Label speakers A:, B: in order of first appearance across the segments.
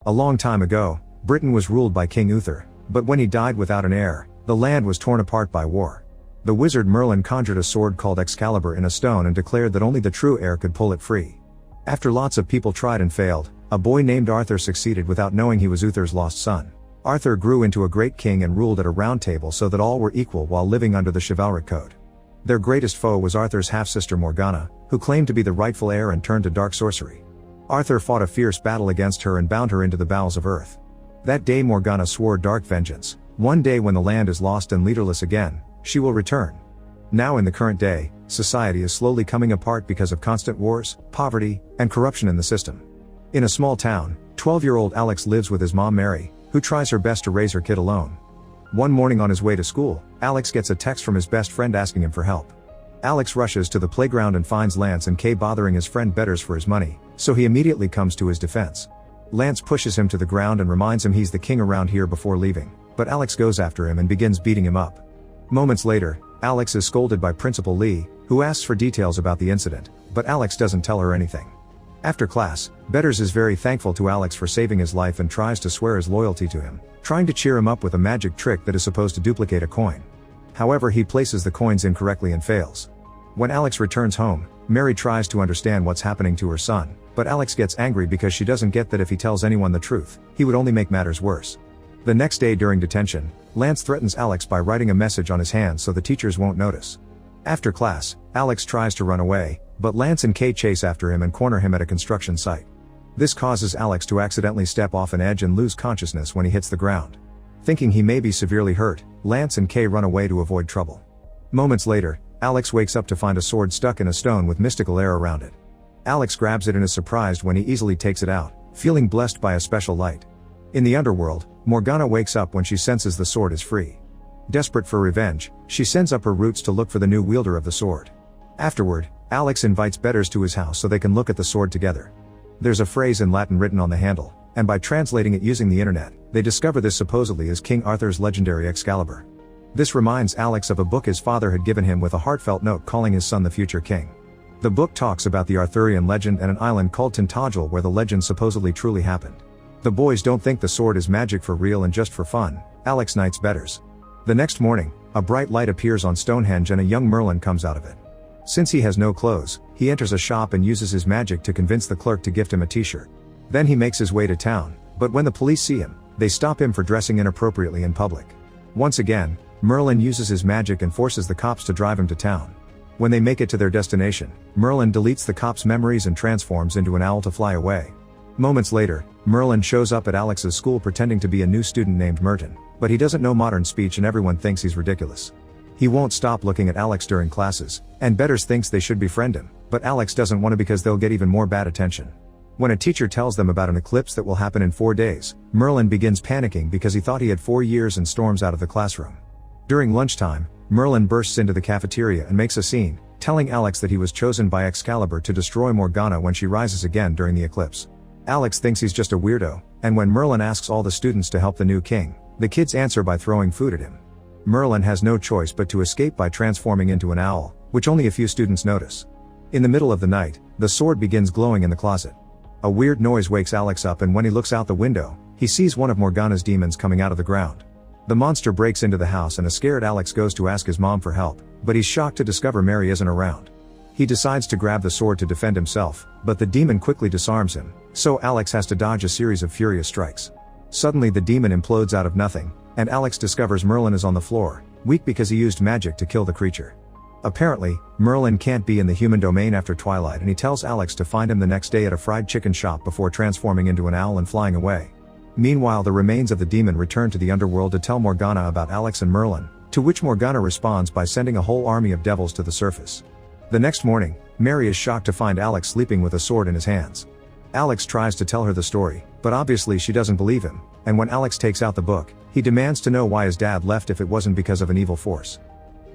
A: A long time ago, Britain was ruled by King Uther, but when he died without an heir, the land was torn apart by war. The wizard Merlin conjured a sword called Excalibur in a stone and declared that only the true heir could pull it free. After lots of people tried and failed, a boy named Arthur succeeded without knowing he was Uther's lost son. Arthur grew into a great king and ruled at a round table so that all were equal while living under the chivalric code. Their greatest foe was Arthur's half-sister Morgana, who claimed to be the rightful heir and turned to dark sorcery. Arthur fought a fierce battle against her and bound her into the bowels of earth. That day Morgana swore dark vengeance. One day when the land is lost and leaderless again, she will return. Now in the current day, society is slowly coming apart because of constant wars, poverty, and corruption in the system. In a small town, 12-year-old Alex lives with his mom Mary, who tries her best to raise her kid alone. One morning on his way to school, Alex gets a text from his best friend asking him for help. Alex rushes to the playground and finds Lance and Kay bothering his friend Betters for his money, so he immediately comes to his defense. Lance pushes him to the ground and reminds him he's the king around here before leaving, but Alex goes after him and begins beating him up. Moments later, Alex is scolded by Principal Lee, who asks for details about the incident, but Alex doesn't tell her anything. After class, Betters is very thankful to Alex for saving his life and tries to swear his loyalty to him, trying to cheer him up with a magic trick that is supposed to duplicate a coin. However, he places the coins incorrectly and fails. When Alex returns home, Mary tries to understand what's happening to her son, but Alex gets angry because she doesn't get that if he tells anyone the truth, he would only make matters worse. The next day during detention, Lance threatens Alex by writing a message on his hand so the teachers won't notice. After class, Alex tries to run away, but Lance and Kay chase after him and corner him at a construction site. This causes Alex to accidentally step off an edge and lose consciousness when he hits the ground. Thinking he may be severely hurt, Lance and Kay run away to avoid trouble. Moments later, Alex wakes up to find a sword stuck in a stone with mystical air around it. Alex grabs it and is surprised when he easily takes it out, feeling blessed by a special light. In the underworld, Morgana wakes up when she senses the sword is free. Desperate for revenge, she sends up her roots to look for the new wielder of the sword. Afterward, Alex invites Betters to his house so they can look at the sword together. There's a phrase in Latin written on the handle, and by translating it using the internet, they discover this supposedly is King Arthur's legendary Excalibur. This reminds Alex of a book his father had given him with a heartfelt note calling his son the future king. The book talks about the Arthurian legend and an island called Tintagel where the legend supposedly truly happened. The boys don't think the sword is magic for real and just for fun. Alex knights Betters. The next morning, a bright light appears on Stonehenge and a young Merlin comes out of it. Since he has no clothes, he enters a shop and uses his magic to convince the clerk to gift him a t-shirt. Then he makes his way to town, but when the police see him, they stop him for dressing inappropriately in public. Once again, Merlin uses his magic and forces the cops to drive him to town. When they make it to their destination, Merlin deletes the cops' memories and transforms into an owl to fly away. Moments later, Merlin shows up at Alex's school pretending to be a new student named Merton, but he doesn't know modern speech and everyone thinks he's ridiculous. He won't stop looking at Alex during classes, and Betters thinks they should befriend him, but Alex doesn't want to because they'll get even more bad attention. When a teacher tells them about an eclipse that will happen in 4 days, Merlin begins panicking because he thought he had 4 years and storms out of the classroom. During lunchtime, Merlin bursts into the cafeteria and makes a scene, telling Alex that he was chosen by Excalibur to destroy Morgana when she rises again during the eclipse. Alex thinks he's just a weirdo, and when Merlin asks all the students to help the new king, the kids answer by throwing food at him. Merlin has no choice but to escape by transforming into an owl, which only a few students notice. In the middle of the night, the sword begins glowing in the closet. A weird noise wakes Alex up and when he looks out the window, he sees one of Morgana's demons coming out of the ground. The monster breaks into the house and a scared Alex goes to ask his mom for help, but he's shocked to discover Mary isn't around. He decides to grab the sword to defend himself, but the demon quickly disarms him, so Alex has to dodge a series of furious strikes. Suddenly the demon implodes out of nothing, and Alex discovers Merlin is on the floor, weak because he used magic to kill the creature. Apparently, Merlin can't be in the human domain after twilight and he tells Alex to find him the next day at a fried chicken shop before transforming into an owl and flying away. Meanwhile, the remains of the demon return to the underworld to tell Morgana about Alex and Merlin, to which Morgana responds by sending a whole army of devils to the surface. The next morning, Mary is shocked to find Alex sleeping with a sword in his hands. Alex tries to tell her the story, but obviously she doesn't believe him, and when Alex takes out the book, he demands to know why his dad left if it wasn't because of an evil force.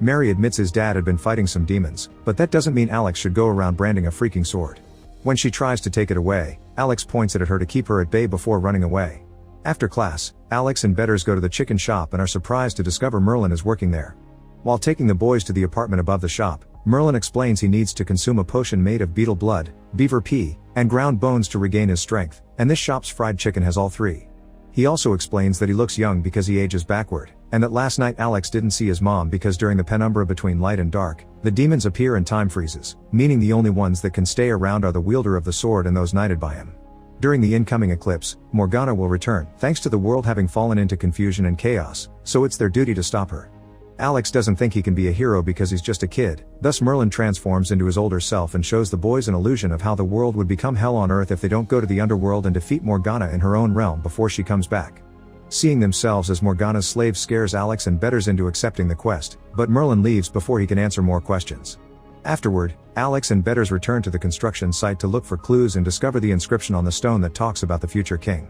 A: Mary admits his dad had been fighting some demons, but that doesn't mean Alex should go around branding a freaking sword. When she tries to take it away, Alex points it at her to keep her at bay before running away. After class, Alex and Betters go to the chicken shop and are surprised to discover Merlin is working there. While taking the boys to the apartment above the shop, Merlin explains he needs to consume a potion made of beetle blood, beaver pea, and ground bones to regain his strength, and this shop's fried chicken has all three. He also explains that he looks young because he ages backward, and that last night Alex didn't see his mom because during the penumbra between light and dark, the demons appear and time freezes, meaning the only ones that can stay around are the wielder of the sword and those knighted by him. During the incoming eclipse, Morgana will return, thanks to the world having fallen into confusion and chaos, so it's their duty to stop her. Alex doesn't think he can be a hero because he's just a kid, thus Merlin transforms into his older self and shows the boys an illusion of how the world would become hell on earth if they don't go to the underworld and defeat Morgana in her own realm before she comes back. Seeing themselves as Morgana's slaves scares Alex and Betters into accepting the quest, but Merlin leaves before he can answer more questions. Afterward, Alex and Betters return to the construction site to look for clues and discover the inscription on the stone that talks about the future king.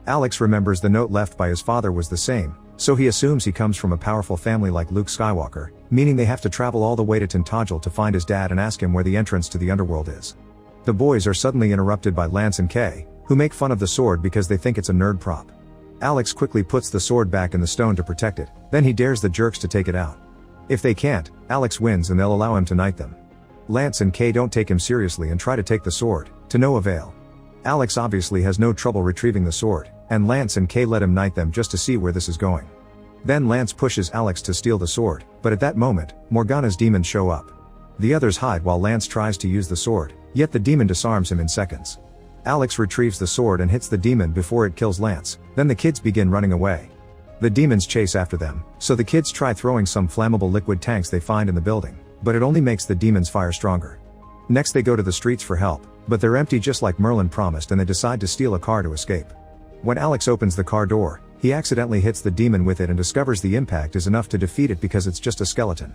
A: Alex remembers the note left by his father was the same, so he assumes he comes from a powerful family like Luke Skywalker, meaning they have to travel all the way to Tintagel to find his dad and ask him where the entrance to the underworld is. The boys are suddenly interrupted by Lance and Kay, who make fun of the sword because they think it's a nerd prop. Alex quickly puts the sword back in the stone to protect it, then he dares the jerks to take it out. If they can't, Alex wins and they'll allow him to knight them. Lance and Kay don't take him seriously and try to take the sword, to no avail. Alex obviously has no trouble retrieving the sword, and Lance and Kay let him knight them just to see where this is going. Then Lance pushes Alex to steal the sword, but at that moment, Morgana's demons show up. The others hide while Lance tries to use the sword, yet the demon disarms him in seconds. Alex retrieves the sword and hits the demon before it kills Lance, then the kids begin running away. The demons chase after them, so the kids try throwing some flammable liquid tanks they find in the building, but it only makes the demons' fire stronger. Next they go to the streets for help, but they're empty just like Merlin promised and they decide to steal a car to escape. When Alex opens the car door, he accidentally hits the demon with it and discovers the impact is enough to defeat it because it's just a skeleton.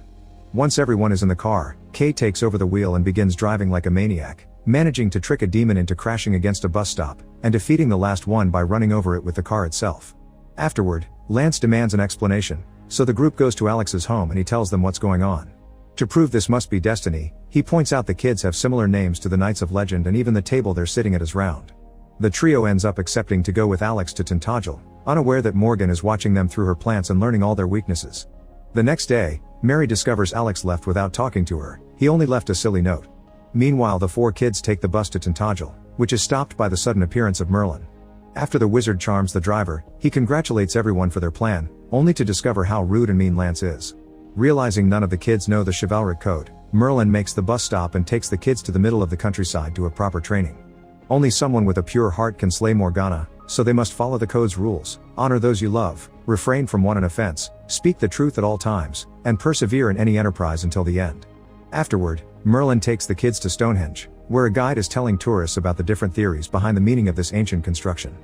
A: Once everyone is in the car, Kay takes over the wheel and begins driving like a maniac, managing to trick a demon into crashing against a bus stop, and defeating the last one by running over it with the car itself. Afterward, Lance demands an explanation, so the group goes to Alex's home and he tells them what's going on. To prove this must be destiny, he points out the kids have similar names to the Knights of Legend and even the table they're sitting at is round. The trio ends up accepting to go with Alex to Tintagel, unaware that Morgan is watching them through her plants and learning all their weaknesses. The next day, Mary discovers Alex left without talking to her, he only left a silly note. Meanwhile the four kids take the bus to Tintagel, which is stopped by the sudden appearance of Merlin. After the wizard charms the driver, he congratulates everyone for their plan, only to discover how rude and mean Lance is. Realizing none of the kids know the chivalric code, Merlin makes the bus stop and takes the kids to the middle of the countryside to a proper training. Only someone with a pure heart can slay Morgana, so they must follow the code's rules, honor those you love, refrain from one offense, speak the truth at all times, and persevere in any enterprise until the end. Afterward, Merlin takes the kids to Stonehenge, where a guide is telling tourists about the different theories behind the meaning of this ancient construction.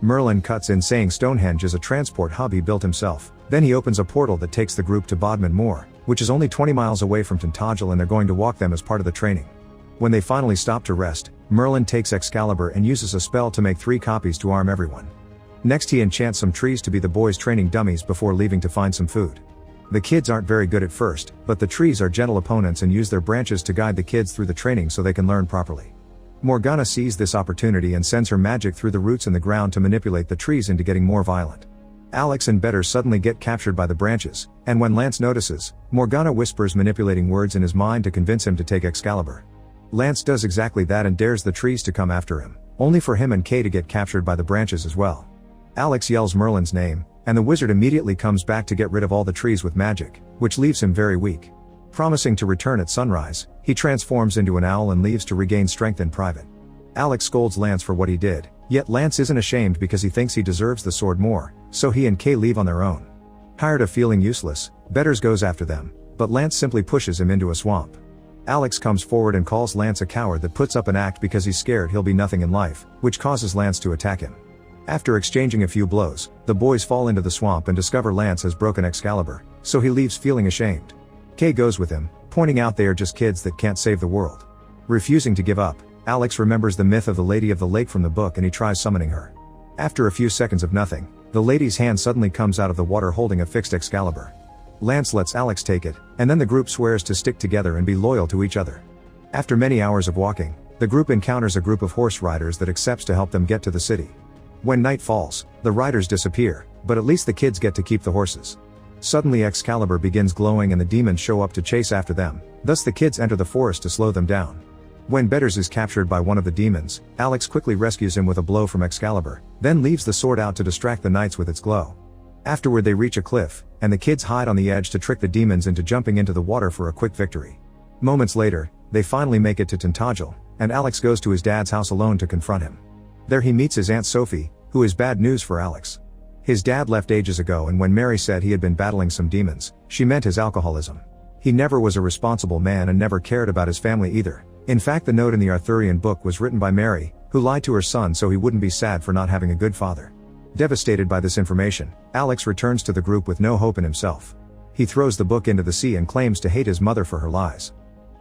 A: Merlin cuts in saying Stonehenge is a transport hub he built himself, then he opens a portal that takes the group to Bodmin Moor, which is only 20 miles away from Tintagel and they're going to walk them as part of the training. When they finally stop to rest, Merlin takes Excalibur and uses a spell to make 3 copies to arm everyone. Next he enchants some trees to be the boys' training dummies before leaving to find some food. The kids aren't very good at first, but the trees are gentle opponents and use their branches to guide the kids through the training so they can learn properly. Morgana sees this opportunity and sends her magic through the roots in the ground to manipulate the trees into getting more violent. Alex and Better suddenly get captured by the branches, and when Lance notices, Morgana whispers manipulating words in his mind to convince him to take Excalibur. Lance does exactly that and dares the trees to come after him, only for him and Kay to get captured by the branches as well. Alex yells Merlin's name, and the wizard immediately comes back to get rid of all the trees with magic, which leaves him very weak. Promising to return at sunrise, he transforms into an owl and leaves to regain strength in private. Alex scolds Lance for what he did, yet Lance isn't ashamed because he thinks he deserves the sword more, so he and Kay leave on their own. Tired of feeling useless, Betters goes after them, but Lance simply pushes him into a swamp. Alex comes forward and calls Lance a coward that puts up an act because he's scared he'll be nothing in life, which causes Lance to attack him. After exchanging a few blows, the boys fall into the swamp and discover Lance has broken Excalibur, so he leaves feeling ashamed. Kay goes with him, pointing out they are just kids that can't save the world. Refusing to give up, Alex remembers the myth of the Lady of the Lake from the book and he tries summoning her. After a few seconds of nothing, the lady's hand suddenly comes out of the water holding a fixed Excalibur. Lance lets Alex take it, and then the group swears to stick together and be loyal to each other. After many hours of walking, the group encounters a group of horse riders that accepts to help them get to the city. When night falls, the riders disappear, but at least the kids get to keep the horses. Suddenly Excalibur begins glowing and the demons show up to chase after them, thus the kids enter the forest to slow them down. When Betters is captured by one of the demons, Alex quickly rescues him with a blow from Excalibur, then leaves the sword out to distract the knights with its glow. Afterward they reach a cliff, and the kids hide on the edge to trick the demons into jumping into the water for a quick victory. Moments later, they finally make it to Tintagel, and Alex goes to his dad's house alone to confront him. There he meets his Aunt Sophie, who is bad news for Alex. His dad left ages ago, and when Mary said he had been battling some demons, she meant his alcoholism. He never was a responsible man and never cared about his family either. In fact, the note in the Arthurian book was written by Mary, who lied to her son so he wouldn't be sad for not having a good father. Devastated by this information, Alex returns to the group with no hope in himself. He throws the book into the sea and claims to hate his mother for her lies.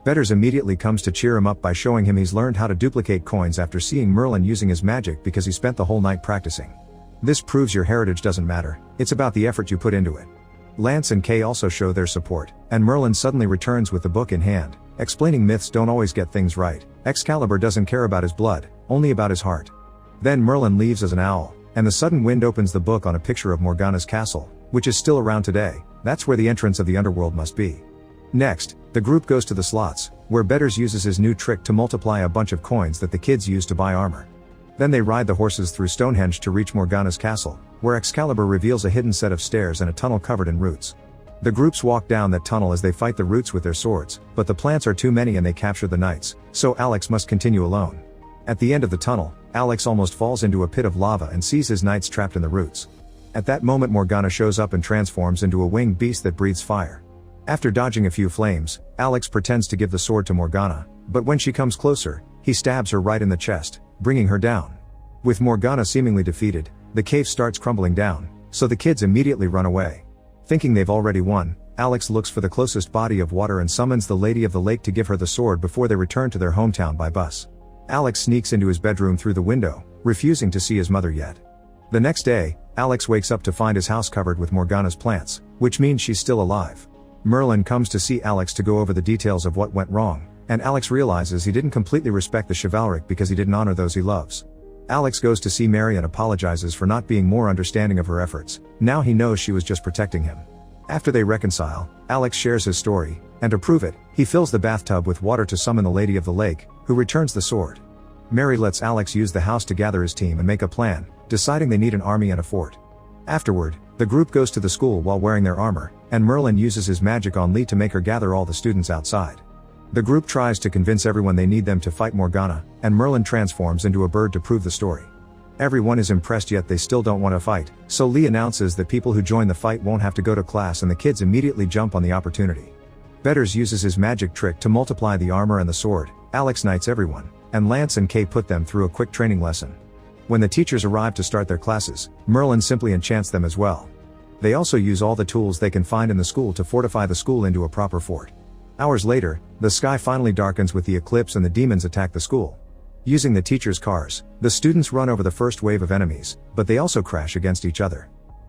A: Betters immediately comes to cheer him up by showing him he's learned how to duplicate coins after seeing Merlin using his magic because he spent the whole night practicing. This proves your heritage doesn't matter, it's about the effort you put into it. Lance and Kay also show their support, and Merlin suddenly returns with the book in hand, explaining myths don't always get things right. Excalibur doesn't care about his blood, only about his heart. Then Merlin leaves as an owl, and the sudden wind opens the book on a picture of Morgana's castle, which is still around today. That's where the entrance of the underworld must be. Next, the group goes to the slots, where Betters uses his new trick to multiply a bunch of coins that the kids use to buy armor. Then they ride the horses through Stonehenge to reach Morgana's castle, where Excalibur reveals a hidden set of stairs and a tunnel covered in roots. The groups walk down that tunnel as they fight the roots with their swords, but the plants are too many and they capture the knights, so Alex must continue alone. At the end of the tunnel, Alex almost falls into a pit of lava and sees his knights trapped in the roots. At that moment Morgana shows up and transforms into a winged beast that breathes fire. After dodging a few flames, Alex pretends to give the sword to Morgana, but when she comes closer, he stabs her right in the chest, bringing her down. With Morgana seemingly defeated, the cave starts crumbling down, so the kids immediately run away. Thinking they've already won, Alex looks for the closest body of water and summons the Lady of the Lake to give her the sword before they return to their hometown by bus. Alex sneaks into his bedroom through the window, refusing to see his mother yet. The next day, Alex wakes up to find his house covered with Morgana's plants, which means she's still alive. Merlin comes to see Alex to go over the details of what went wrong, and Alex realizes he didn't completely respect the chivalric because he didn't honor those he loves. Alex goes to see Mary and apologizes for not being more understanding of her efforts. Now he knows she was just protecting him. After they reconcile, Alex shares his story, and to prove it, he fills the bathtub with water to summon the Lady of the Lake, who returns the sword. Mary lets Alex use the house to gather his team and make a plan, deciding they need an army and a fort. Afterward, the group goes to the school while wearing their armor, and Merlin uses his magic on Lee to make her gather all the students outside. The group tries to convince everyone they need them to fight Morgana, and Merlin transforms into a bird to prove the story. Everyone is impressed, yet they still don't want to fight, so Lee announces that people who join the fight won't have to go to class, and the kids immediately jump on the opportunity. Betters uses his magic trick to multiply the armor and the sword. Alex knights everyone, and Lance and Kay put them through a quick training lesson. When the teachers arrive to start their classes, Merlin simply enchants them as well. They also use all the tools they can find in the school to fortify the school into a proper fort. Hours later, the sky finally darkens with the eclipse and the demons attack the school. Using the teachers' cars, the students run over the first wave of enemies, but they also crash against each other.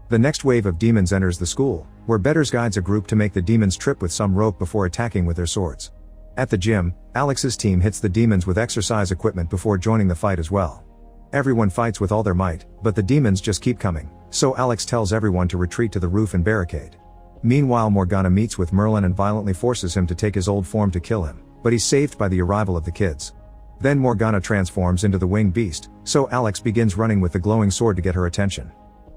A: The next wave of demons enters the school, where Betters guides a group to make the demons trip with some rope before attacking with their swords. At the gym, Alex's team hits the demons with exercise equipment before joining the fight as well. Everyone fights with all their might, but the demons just keep coming, so Alex tells everyone to retreat to the roof and barricade. Meanwhile, Morgana meets with Merlin and violently forces him to take his old form to kill him, but he's saved by the arrival of the kids. Then Morgana transforms into the winged beast, so Alex begins running with the glowing sword to get her attention.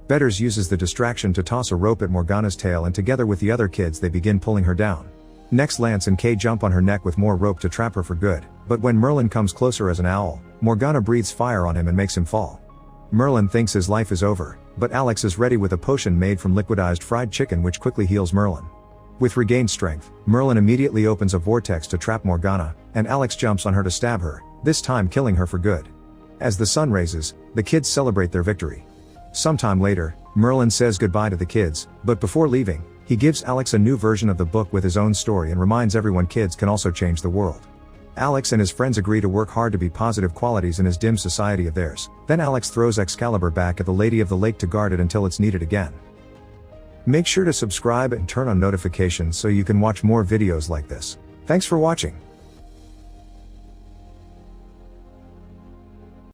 A: Betters uses the distraction to toss a rope at Morgana's tail, and together with the other kids they begin pulling her down. Next, Lance and Kay jump on her neck with more rope to trap her for good, but when Merlin comes closer as an owl, Morgana breathes fire on him and makes him fall. Merlin thinks his life is over, but Alex is ready with a potion made from liquidized fried chicken which quickly heals Merlin. With regained strength, Merlin immediately opens a vortex to trap Morgana, and Alex jumps on her to stab her, this time killing her for good. As the sun rises, the kids celebrate their victory. Sometime later, Merlin says goodbye to the kids, but before leaving, he gives Alex a new version of the book with his own story and reminds everyone kids can also change the world. Alex and his friends agree to work hard to be positive qualities in his dim society of theirs. Then Alex throws Excalibur back at the Lady of the Lake to guard it until it's needed again. Make sure to subscribe and turn on notifications so you can watch more videos like this. Thanks for watching.